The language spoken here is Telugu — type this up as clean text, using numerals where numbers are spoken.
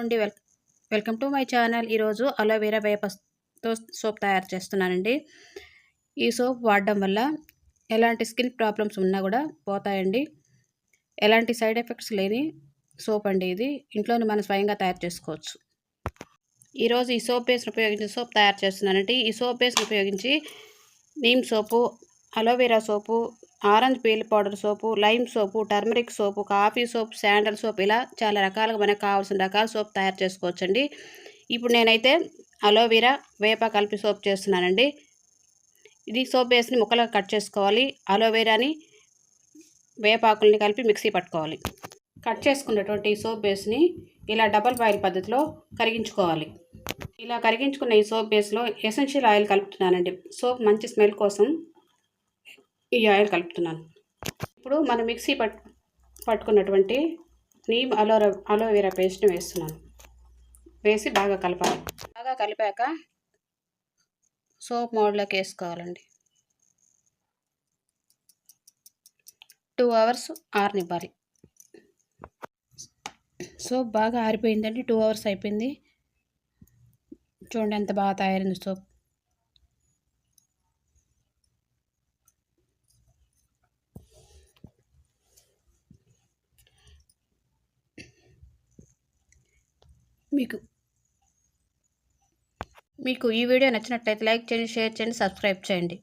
అండి, వెల్కమ్ టు మై ఛానల్. ఈరోజు అలోవెరా వేపతో సోప్ తయారు చేస్తున్నానండి. ఈ సోప్ వాడడం వల్ల ఎలాంటి స్కిన్ ప్రాబ్లమ్స్ ఉన్నా కూడా పోతాయండి. ఎలాంటి సైడ్ ఎఫెక్ట్స్ లేని సోప్ అండి ఇది. ఇంట్లోనే మనం స్వయంగా తయారు చేసుకోవచ్చు. ఈరోజు ఈ సోప్ బేస్ని ఉపయోగించి సోప్ తయారు చేస్తున్నానండి. ఈ సోప్ బేస్ని ఉపయోగించి నీమ్ సోపు, అలోవెరా సోపు, ఆరెంజ్ పీల్ పౌడర్ సోపు, లైమ్ సోపు, టర్మరిక్ సోపు, కాఫీ సోప్, శాండల్ సోప్, ఇలా చాలా రకాలుగా మనకు కావాల్సిన రకాల సోప్ తయారు చేసుకోవచ్చండి. ఇప్పుడు నేనైతే అలోవెరా వేప కలిపి సోప్ చేస్తున్నానండి. ఇది సోప్ బేస్ని ముక్కలుగా కట్ చేసుకోవాలి. అలోవెరాని వేపాకుల్ని కలిపి మిక్సీ పట్టుకోవాలి. కట్ చేసుకున్నటువంటి ఈ సోప్ బేస్ని ఇలా డబల్ బాయిల్ పద్ధతిలో కరిగించుకోవాలి. ఇలా కరిగించుకున్న ఈ సోప్ బేస్లో ఎసెన్షియల్ ఆయిల్ కలుపుతున్నానండి. సోప్ మంచి స్మెల్ కోసం ఈ ఆయిల్ కలుపుతున్నాను. ఇప్పుడు మనం మిక్సీ పట్టుకున్నటువంటి నీమ్ అలోవెరా పేస్ట్ని వేస్తున్నాను. వేసి బాగా కలపాలి. బాగా కలిపాక సోప్ మోడ్లోకి వేసుకోవాలండి. 2 hours ఆరనివ్వాలి. సోప్ బాగా ఆరిపోయిందండి. 2 hours అయిపోయింది. చూడండి ఎంత బాగా తయారైంది సోప్. మీకు ఈ వీడియో నచ్చినట్లయితే లైక్ చేయండి, షేర్ చేయండి, సబ్స్క్రైబ్ చేయండి.